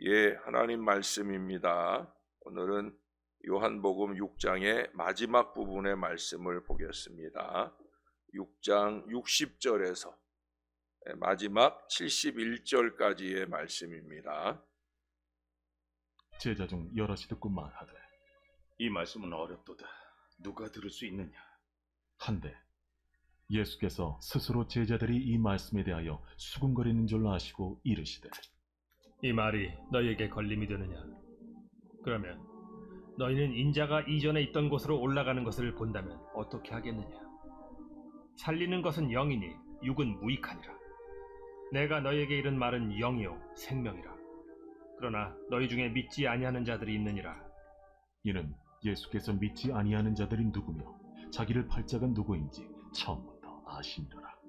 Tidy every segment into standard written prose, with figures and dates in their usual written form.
예, 하나님 말씀입니다. 오늘은 요한복음 6장의 마지막 부분의 말씀을 보겠습니다. 6장 60절에서 마지막 71절까지의 말씀입니다. 제자 중 여럿이 듣고 말하되 이 말씀은 어렵도다. 누가 들을 수 있느냐? 한데 예수께서 스스로 제자들이 이 말씀에 대하여 수군거리는 줄 아시고 이르시되 이 말이 너희에게 걸림이 되느냐? 그러면 너희는 인자가 이전에 있던 곳으로 올라가는 것을 본다면 어떻게 하겠느냐? 살리는 것은 영이니 육은 무익하니라. 내가 너희에게 이른 말은 영이요 생명이라. 그러나 너희 중에 믿지 아니하는 자들이 있느니라. 이는 예수께서 믿지 아니하는 자들이 누구며 자기를 팔 자가 누구인지 처음부터 아시니라.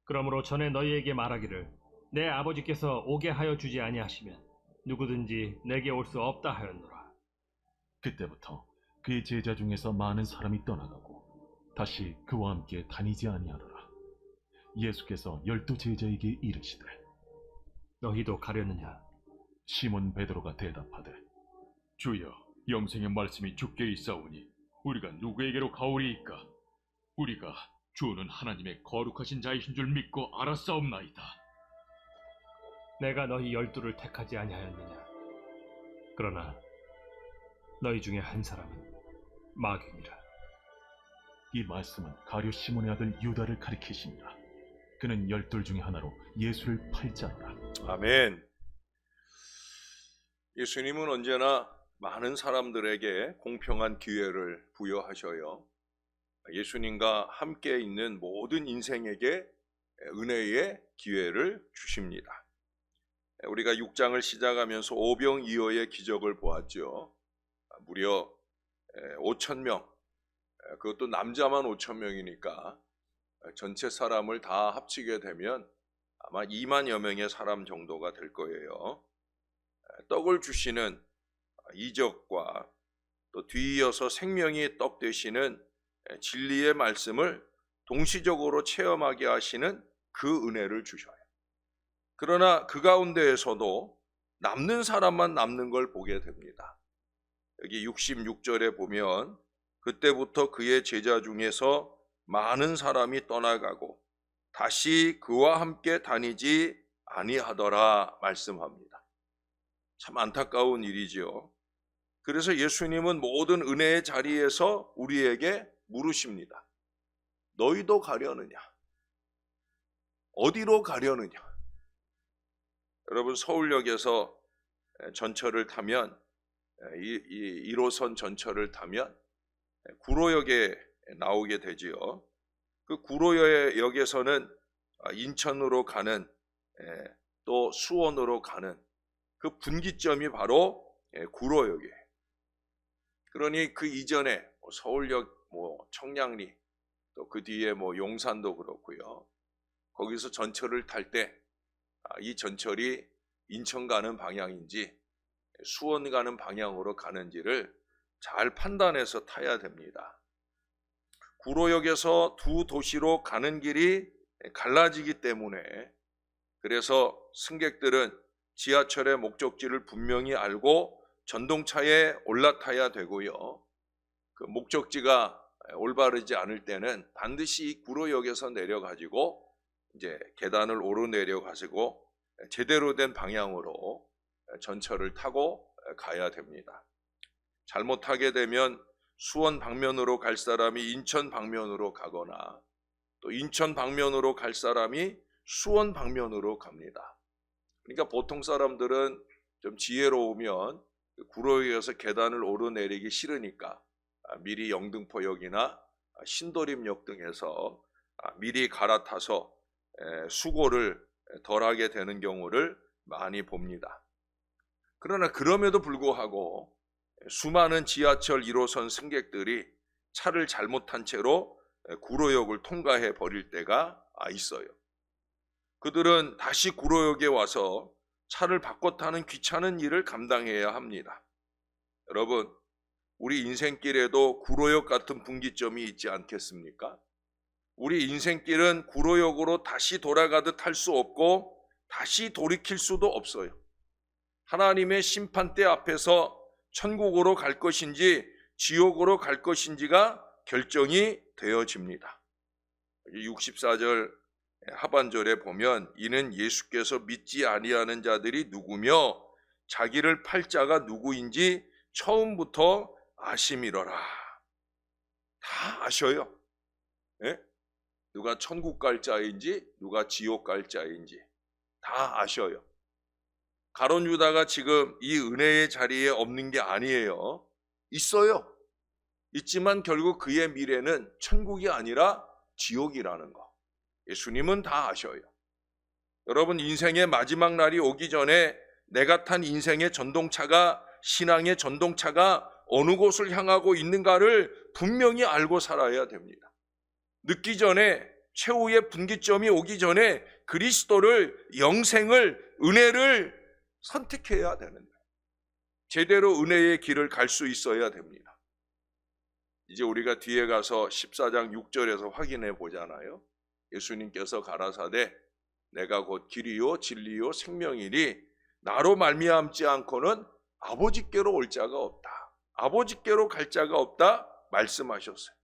그러므로 전에 너희에게 말하기를 내 아버지께서 오게 하여 주지 아니하시면 누구든지 내게 올 수 없다 하였노라. 그때부터 그의 제자 중에서 많은 사람이 떠나가고 다시 그와 함께 다니지 아니하더라. 예수께서 12 제자에게 이르시되 너희도 가려느냐? 시몬 베드로가 대답하되 주여, 영생의 말씀이 주께 있사오니 우리가 누구에게로 가오리이까? 우리가 주는 하나님의 거룩하신 자이신 줄 믿고 알았사옵나이다. 내가 너희 12를 택하지 아니하였느냐? 그러나 너희 중에 한 사람은 마귀니라. 이 말씀은 가룟 시몬의 아들 유다를 가리키시니라. 그는 12 중에 하나로 예수를 팔 자라. 아멘. 예수님은 언제나 많은 사람들에게 공평한 기회를 부여하셔요. 예수님과 함께 있는 모든 인생에게 은혜의 기회를 주십니다. 우리가 6장을 시작하면서 오병이어의 기적을 보았죠. 무려 5,000명, 그것도 남자만 5,000명이니까 전체 사람을 다 합치게 되면 아마 2만여 명의 사람 정도가 될 거예요. 떡을 주시는 이적과 또 뒤이어서 생명이 떡 되시는 진리의 말씀을 동시적으로 체험하게 하시는 그 은혜를 주셔요. 그러나 그 가운데에서도 남는 사람만 남는 걸 보게 됩니다. 여기 66절에 보면 그때부터 그의 제자 중에서 많은 사람이 떠나가고 다시 그와 함께 다니지 아니하더라 말씀합니다. 참 안타까운 일이죠. 그래서 예수님은 모든 은혜의 자리에서 우리에게 물으십니다. 너희도 가려느냐? 어디로 가려느냐? 여러분, 서울역에서 전철을 타면 1호선 전철을 타면 구로역에 나오게 되지요. 그 구로역에서는 인천으로 가는 또 수원으로 가는 그 분기점이 바로 구로역이에요. 그러니 그 이전에 서울역, 청량리, 또 그 뒤에 용산도 그렇고요. 거기서 전철을 탈 때 이 전철이 인천 가는 방향인지 수원 가는 방향으로 가는지를 잘 판단해서 타야 됩니다. 구로역에서 두 도시로 가는 길이 갈라지기 때문에 그래서 승객들은 지하철의 목적지를 분명히 알고 전동차에 올라타야 되고요. 그 목적지가 올바르지 않을 때는 반드시 구로역에서 내려가지고 이제 계단을 오르내려 가지고 제대로 된 방향으로 전철을 타고 가야 됩니다. 잘못하게 되면 수원 방면으로 갈 사람이 인천 방면으로 가거나 또 인천 방면으로 갈 사람이 수원 방면으로 갑니다. 그러니까 보통 사람들은 좀 지혜로우면 구로역에서 계단을 오르내리기 싫으니까 미리 영등포역이나 신도림역 등에서 미리 갈아타서 수고를 덜하게 되는 경우를 많이 봅니다. 그러나 그럼에도 불구하고 수많은 지하철 1호선 승객들이 차를 잘못한 채로 구로역을 통과해 버릴 때가 있어요. 그들은 다시 구로역에 와서 차를 바꿔 타는 귀찮은 일을 감당해야 합니다. 여러분, 우리 인생길에도 구로역 같은 분기점이 있지 않겠습니까? 우리 인생길은 구로역으로 다시 돌아가듯 할 수 없고 다시 돌이킬 수도 없어요. 하나님의 심판대 앞에서 천국으로 갈 것인지 지옥으로 갈 것인지가 결정이 되어집니다. 64절 하반절에 보면 이는 예수께서 믿지 아니하는 자들이 누구며 자기를 팔 자가 누구인지 처음부터 아심이러라. 다 아셔요. 예? 누가 천국 갈 자인지 누가 지옥 갈 자인지 다 아셔요. 가룟 유다가 지금 이 은혜의 자리에 없는 게 아니에요. 있어요. 있지만 결국 그의 미래는 천국이 아니라 지옥이라는 거. 예수님은 다 아셔요. 여러분, 인생의 마지막 날이 오기 전에 내가 탄 인생의 전동차가, 신앙의 전동차가 어느 곳을 향하고 있는가를 분명히 알고 살아야 됩니다. 늦기 전에, 최후의 분기점이 오기 전에 그리스도를, 영생을, 은혜를 선택해야 되는 거예요. 제대로 은혜의 길을 갈 수 있어야 됩니다. 이제 우리가 뒤에 가서 14장 6절에서 확인해 보잖아요. 예수님께서 가라사대 내가 곧 길이요 진리요 생명이니 나로 말미암지 않고는 아버지께로 올 자가 없다. 아버지께로 갈 자가 없다 말씀하셨어요.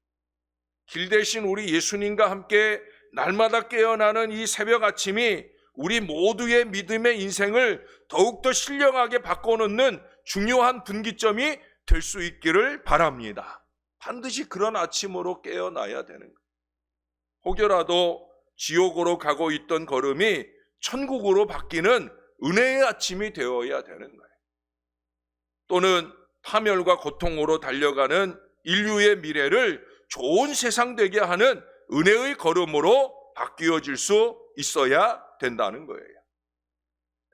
길 대신 우리 예수님과 함께 날마다 깨어나는 이 새벽 아침이 우리 모두의 믿음의 인생을 더욱더 신령하게 바꿔놓는 중요한 분기점이 될 수 있기를 바랍니다. 반드시 그런 아침으로 깨어나야 되는 거예요. 혹여라도 지옥으로 가고 있던 걸음이 천국으로 바뀌는 은혜의 아침이 되어야 되는 거예요. 또는 파멸과 고통으로 달려가는 인류의 미래를 좋은 세상 되게 하는 은혜의 걸음으로 바뀌어질 수 있어야 된다는 거예요.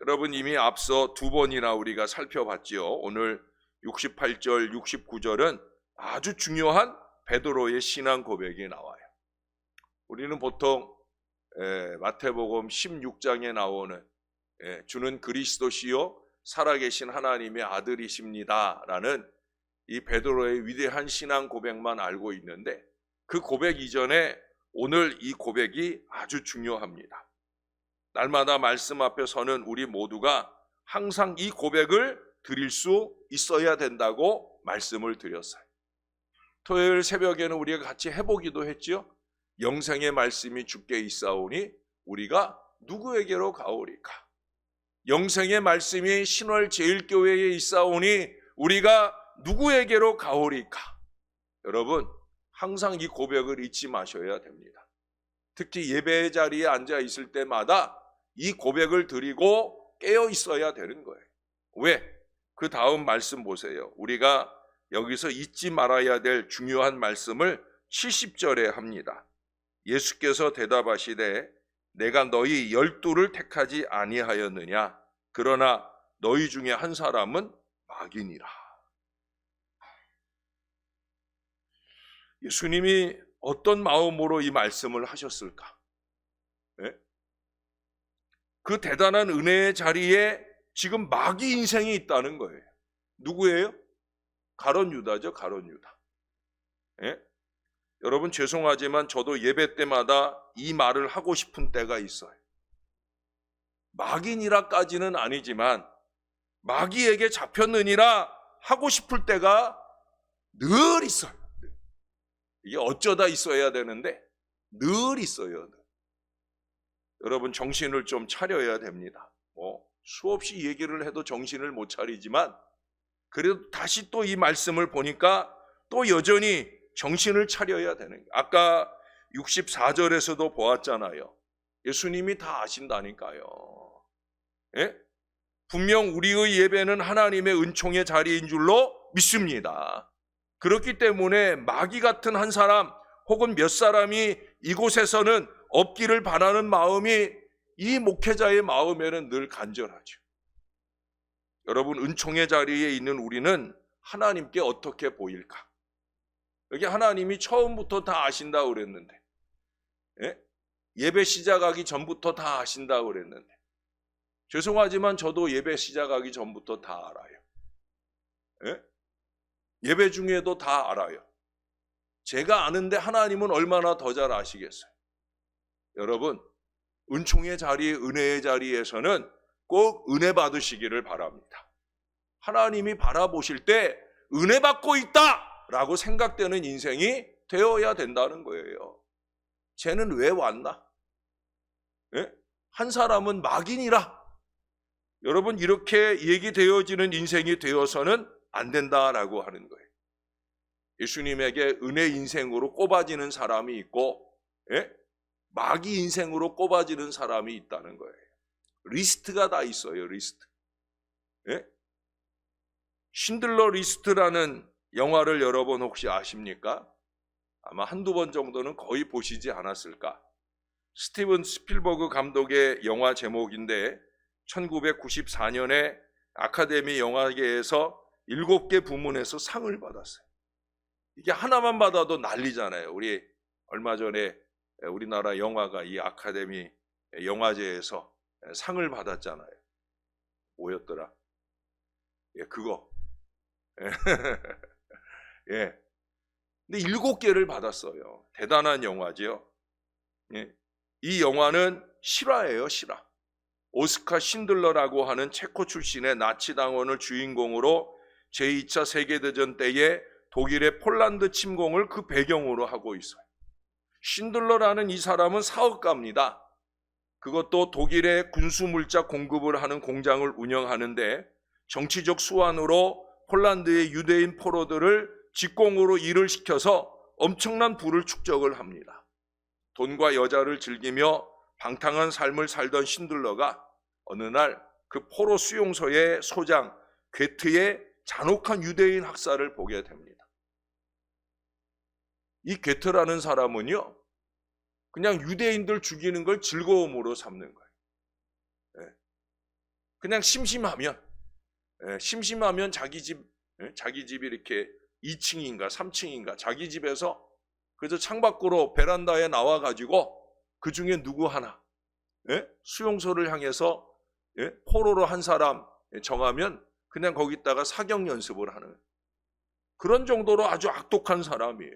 여러분, 이미 앞서 두 번이나 우리가 살펴봤지요. 오늘 68절, 69절은 아주 중요한 베드로의 신앙 고백이 나와요. 우리는 보통 마태복음 16장에 나오는 주는 그리스도시요 살아계신 하나님의 아들이십니다 라는 이 베드로의 위대한 신앙 고백만 알고 있는데, 그 고백 이전에 오늘 이 고백이 아주 중요합니다. 날마다 말씀 앞에 서는 우리 모두가 항상 이 고백을 드릴 수 있어야 된다고 말씀을 드렸어요. 토요일 새벽에는 우리가 같이 해보기도 했죠. 영생의 말씀이 주께 있사오니 우리가 누구에게로 가오리까? 영생의 말씀이 신월제일교회에 있사오니 우리가 누구에게로 가오리까? 여러분, 항상 이 고백을 잊지 마셔야 됩니다. 특히 예배의 자리에 앉아 있을 때마다 이 고백을 드리고 깨어 있어야 되는 거예요. 왜? 그 다음 말씀 보세요. 우리가 여기서 잊지 말아야 될 중요한 말씀을 70절에 합니다. 예수께서 대답하시되 내가 너희 12를 택하지 아니하였느냐? 그러나 너희 중에 한 사람은 마귀니라. 예수님이 어떤 마음으로 이 말씀을 하셨을까? 네? 그 대단한 은혜의 자리에 지금 마귀 인생이 있다는 거예요. 누구예요? 가룟 유다죠, 가룟 유다. 네? 여러분, 죄송하지만 저도 예배 때마다 이 말을 하고 싶은 때가 있어요. 마귀니라까지는 아니지만 마귀에게 잡혔느니라 하고 싶을 때가 늘 있어요. 이게 어쩌다 있어야 되는데 늘 있어요. 여러분, 정신을 좀 차려야 됩니다. 수없이 얘기를 해도 정신을 못 차리지만 그래도 다시 또 이 말씀을 보니까 또 여전히 정신을 차려야 되는 거예요. 아까 64절에서도 보았잖아요. 예수님이 다 아신다니까요. 예? 분명 우리의 예배는 하나님의 은총의 자리인 줄로 믿습니다. 그렇기 때문에 마귀 같은 한 사람 혹은 몇 사람이 이곳에서는 없기를 바라는 마음이 이 목회자의 마음에는 늘 간절하죠. 여러분, 은총의 자리에 있는 우리는 하나님께 어떻게 보일까? 여기 하나님이 처음부터 다 아신다고 그랬는데, 예배 시작하기 전부터 다 아신다고 그랬는데, 죄송하지만 저도 예배 시작하기 전부터 다 알아요. 예배 중에도 다 알아요. 제가 아는데 하나님은 얼마나 더 잘 아시겠어요? 여러분, 은총의 자리, 은혜의 자리에서는 꼭 은혜 받으시기를 바랍니다. 하나님이 바라보실 때 은혜 받고 있다라고 생각되는 인생이 되어야 된다는 거예요. 쟤는 왜 왔나? 예? 한 사람은 막인이라. 여러분, 이렇게 얘기되어지는 인생이 되어서는 안 된다라고 하는 거예요. 예수님에게 은혜 인생으로 꼽아지는 사람이 있고, 예? 마귀 인생으로 꼽아지는 사람이 있다는 거예요. 리스트가 다 있어요. 리스트. 예? 신들러 리스트라는 영화를 여러분 혹시 아십니까? 아마 한두 번 정도는 거의 보시지 않았을까? 스티븐 스필버그 감독의 영화 제목인데 1994년에 아카데미 영화계에서 7개 부문에서 상을 받았어요. 이게 하나만 받아도 난리잖아요. 우리 얼마 전에 우리나라 영화가 이 아카데미 영화제에서 상을 받았잖아요. 뭐였더라? 예, 그거. 예. 근데 7개를 받았어요. 대단한 영화죠. 예. 이 영화는 실화예요, 실화. 오스카 신들러라고 하는 체코 출신의 나치 당원을 주인공으로 제2차 세계대전 때에 독일의 폴란드 침공을 그 배경으로 하고 있어요. 신들러라는 이 사람은 사업가입니다. 그것도 독일의 군수물자 공급을 하는 공장을 운영하는데 정치적 수완으로 폴란드의 유대인 포로들을 직공으로 일을 시켜서 엄청난 부를 축적을 합니다. 돈과 여자를 즐기며 방탕한 삶을 살던 신들러가 어느 날 그 포로 수용소의 소장 괴트의 잔혹한 유대인 학살을 보게 됩니다. 이 괴트라는 사람은요, 그냥 유대인들 죽이는 걸 즐거움으로 삼는 거예요. 그냥 심심하면 자기 집이 이렇게 2층인가 3층인가 자기 집에서 그저 창밖으로 베란다에 나와가지고 그 중에 누구 하나 수용소를 향해서 포로로 한 사람 정하면 그냥 거기다가 사격 연습을 하는 그런 정도로 아주 악독한 사람이에요.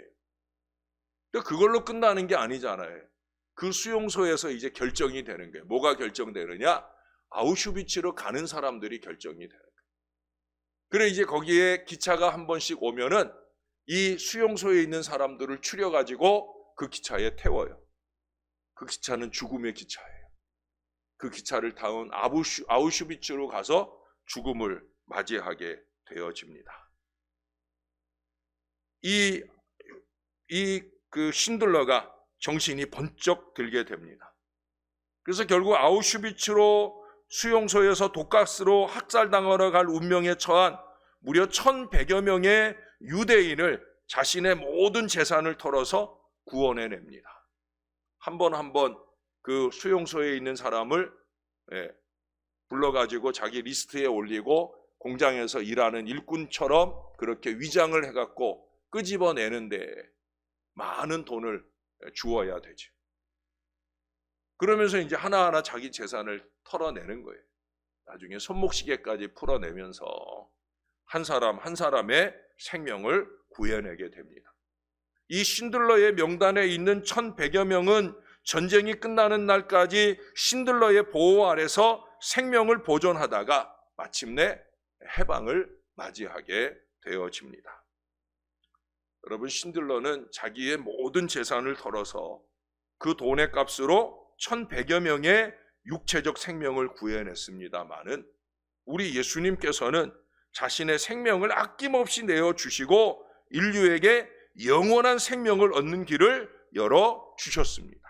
그걸로 끝나는 게 아니잖아요. 그 수용소에서 이제 결정이 되는 거예요. 뭐가 결정되느냐? 아우슈비츠로 가는 사람들이 결정이 되는 거예요. 그래 이제 거기에 기차가 한 번씩 오면은 이 수용소에 있는 사람들을 추려가지고 그 기차에 태워요. 그 기차는 죽음의 기차예요. 그 기차를 타온 아우슈비츠로 가서 죽음을 맞이하게 되어집니다. 그 신들러가 정신이 번쩍 들게 됩니다. 그래서 결국 아우슈비츠로 수용소에서 독가스로 학살당하러 갈 운명에 처한 무려 1,100여 명의 유대인을 자신의 모든 재산을 털어서 구원해냅니다. 한 번 그 수용소에 있는 사람을 불러가지고 자기 리스트에 올리고 공장에서 일하는 일꾼처럼 그렇게 위장을 해갖고 끄집어내는데 많은 돈을 주어야 되죠. 그러면서 이제 하나하나 자기 재산을 털어내는 거예요. 나중에 손목시계까지 풀어내면서 한 사람 한 사람의 생명을 구해내게 됩니다. 이 신들러의 명단에 있는 1,100여 명은 전쟁이 끝나는 날까지 신들러의 보호 아래서 생명을 보존하다가 마침내 해방을 맞이하게 되어집니다. 여러분, 신들러는 자기의 모든 재산을 털어서 그 돈의 값으로 1,100여 명의 육체적 생명을 구해냈습니다마는 우리 예수님께서는 자신의 생명을 아낌없이 내어주시고 인류에게 영원한 생명을 얻는 길을 열어주셨습니다.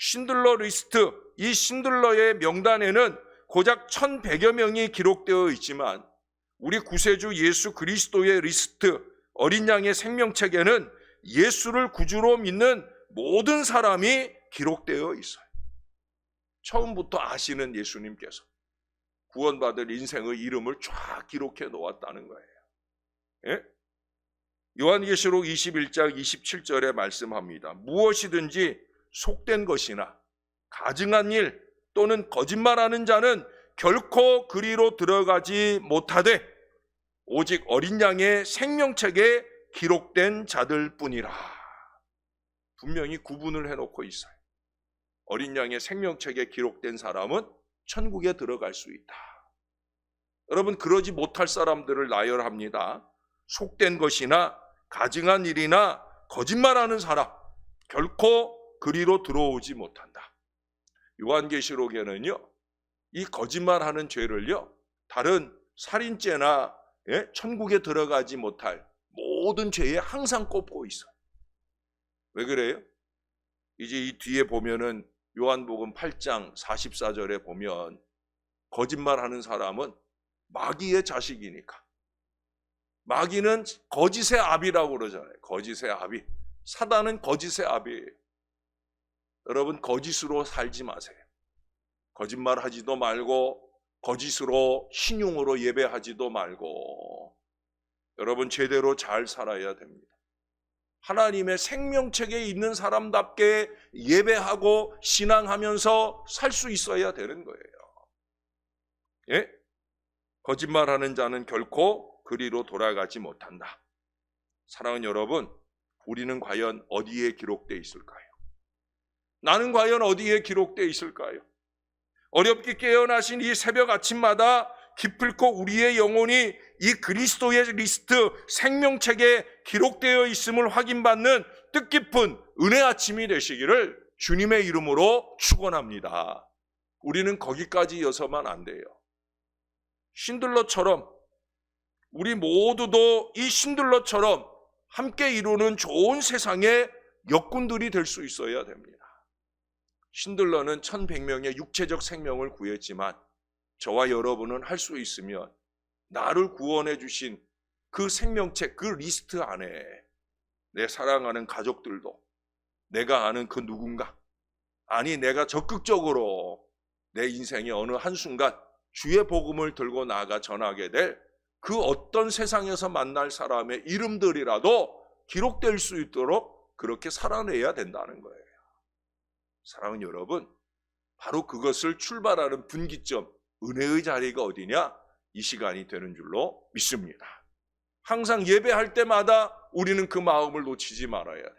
신들러 리스트, 이 신들러의 명단에는 고작 1,100여 명이 기록되어 있지만 우리 구세주 예수 그리스도의 리스트, 어린 양의 생명책에는 예수를 구주로 믿는 모든 사람이 기록되어 있어요. 처음부터 아시는 예수님께서 구원받을 인생의 이름을 쫙 기록해 놓았다는 거예요. 예? 요한계시록 21장 27절에 말씀합니다. 무엇이든지 속된 것이나 가증한 일 또는 거짓말하는 자는 결코 그리로 들어가지 못하되 오직 어린 양의 생명책에 기록된 자들 뿐이라. 분명히 구분을 해놓고 있어요. 어린 양의 생명책에 기록된 사람은 천국에 들어갈 수 있다. 여러분, 그러지 못할 사람들을 나열합니다. 속된 것이나 가증한 일이나 거짓말하는 사람, 결코 그리로 들어오지 못한다. 요한계시록에는요, 이 거짓말하는 죄를요, 다른 살인죄나 천국에 들어가지 못할 모든 죄에 항상 꼽고 있어요. 왜 그래요? 이제 이 뒤에 보면은 요한복음 8장 44절에 보면 거짓말하는 사람은 마귀의 자식이니까. 마귀는 거짓의 아비라고 그러잖아요. 거짓의 아비. 사단은 거짓의 아비예요. 여러분, 거짓으로 살지 마세요. 거짓말하지도 말고 거짓으로 신용으로 예배하지도 말고 여러분, 제대로 잘 살아야 됩니다. 하나님의 생명책에 있는 사람답게 예배하고 신앙하면서 살 수 있어야 되는 거예요. 예? 거짓말하는 자는 결코 그리로 돌아가지 못한다. 사랑하는 여러분, 우리는 과연 어디에 기록되어 있을까요? 나는 과연 어디에 기록되어 있을까요? 어렵게 깨어나신 이 새벽 아침마다 기필코 우리의 영혼이 이 그리스도의 리스트 생명책에 기록되어 있음을 확인받는 뜻깊은 은혜 아침이 되시기를 주님의 이름으로 축원합니다. 우리는 거기까지 여서만 안 돼요. 신들러처럼 우리 모두도 이 신들러처럼 함께 이루는 좋은 세상의 역군들이 될 수 있어야 됩니다. 신들러는 1100명의 육체적 생명을 구했지만 저와 여러분은 할 수 있으면 나를 구원해 주신 그 생명책, 그 리스트 안에 내 사랑하는 가족들도, 내가 아는 그 누군가, 아니 내가 적극적으로 내 인생의 어느 한순간 주의 복음을 들고 나아가 전하게 될 그 어떤 세상에서 만날 사람의 이름들이라도 기록될 수 있도록 그렇게 살아내야 된다는 거예요. 사랑하는 여러분, 바로 그것을 출발하는 분기점, 은혜의 자리가 어디냐? 이 시간이 되는 줄로 믿습니다. 항상 예배할 때마다 우리는 그 마음을 놓치지 말아야 돼.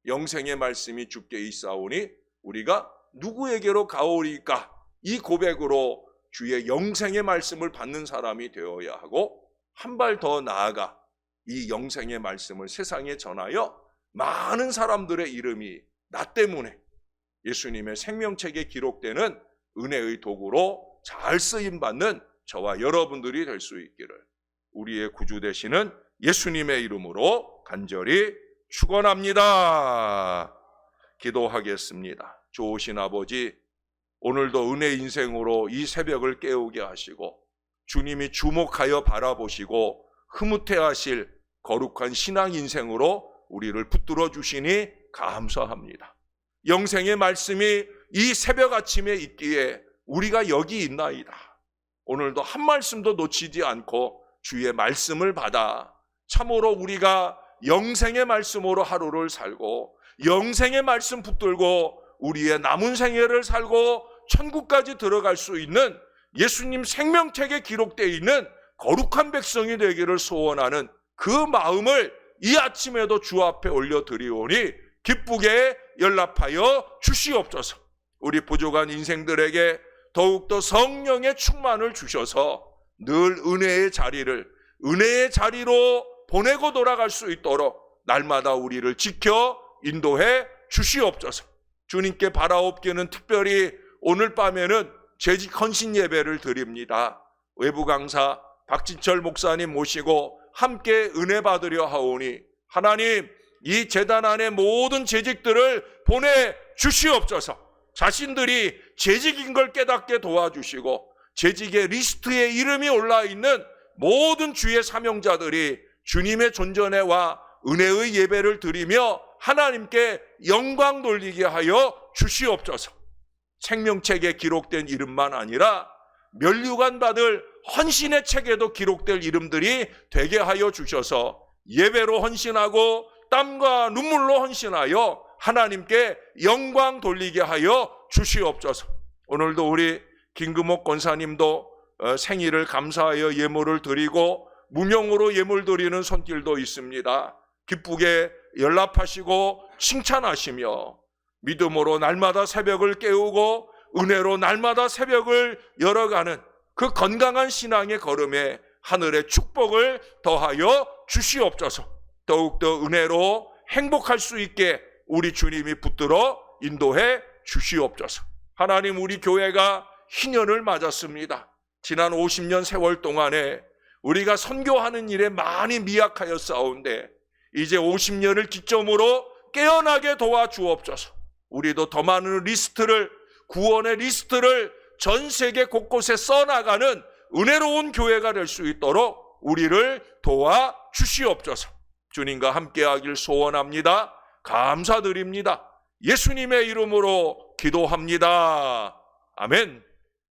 영생의 말씀이 주께 있사오니 우리가 누구에게로 가오리까? 이 고백으로 주의 영생의 말씀을 받는 사람이 되어야 하고, 한 발 더 나아가 이 영생의 말씀을 세상에 전하여 많은 사람들의 이름이 나 때문에 예수님의 생명책에 기록되는 은혜의 도구로 잘 쓰임받는 저와 여러분들이 될 수 있기를 우리의 구주 되시는 예수님의 이름으로 간절히 축원합니다. 기도하겠습니다. 좋으신 아버지, 오늘도 은혜 인생으로 이 새벽을 깨우게 하시고 주님이 주목하여 바라보시고 흐뭇해하실 거룩한 신앙 인생으로 우리를 붙들어 주시니 감사합니다. 영생의 말씀이 이 새벽 아침에 있기에 우리가 여기 있나이다. 오늘도 한 말씀도 놓치지 않고 주의 말씀을 받아 참으로 우리가 영생의 말씀으로 하루를 살고 영생의 말씀 붙들고 우리의 남은 생애를 살고 천국까지 들어갈 수 있는 예수님 생명책에 기록되어 있는 거룩한 백성이 되기를 소원하는 그 마음을 이 아침에도 주 앞에 올려드리오니 기쁘게 연락하여 주시옵소서. 우리 부족한 인생들에게 더욱더 성령의 충만을 주셔서 늘 은혜의 자리로 보내고 돌아갈 수 있도록 날마다 우리를 지켜 인도해 주시옵소서. 주님께 바라옵기는 특별히 오늘 밤에는 재직 헌신 예배를 드립니다. 외부 강사 박진철 목사님 모시고 함께 은혜 받으려 하오니 하나님, 이 제단 안에 모든 재직들을 보내 주시옵소서. 자신들이 재직인 걸 깨닫게 도와주시고 재직의 리스트에 이름이 올라있는 모든 주의 사명자들이 주님의 존전에와 은혜의 예배를 드리며 하나님께 영광 돌리게 하여 주시옵소서. 생명책에 기록된 이름만 아니라 면류관 받을 헌신의 책에도 기록될 이름들이 되게 하여 주셔서 예배로 헌신하고 땀과 눈물로 헌신하여 하나님께 영광 돌리게 하여 주시옵소서. 오늘도 우리 김금옥 권사님도 생일을 감사하여 예물을 드리고 무명으로 예물 드리는 손길도 있습니다. 기쁘게 연락하시고 칭찬하시며 믿음으로 날마다 새벽을 깨우고 은혜로 날마다 새벽을 열어가는 그 건강한 신앙의 걸음에 하늘의 축복을 더하여 주시옵소서. 더욱더 은혜로 행복할 수 있게 우리 주님이 붙들어 인도해 주시옵소서. 하나님, 우리 교회가 희년을 맞았습니다. 지난 50년 세월 동안에 우리가 선교하는 일에 많이 미약하였사온데 이제 50년을 기점으로 깨어나게 도와주옵소서. 우리도 더 많은 리스트를, 구원의 리스트를 전 세계 곳곳에 써나가는 은혜로운 교회가 될 수 있도록 우리를 도와주시옵소서. 주님과 함께하길 소원합니다. 감사드립니다. 예수님의 이름으로 기도합니다. 아멘.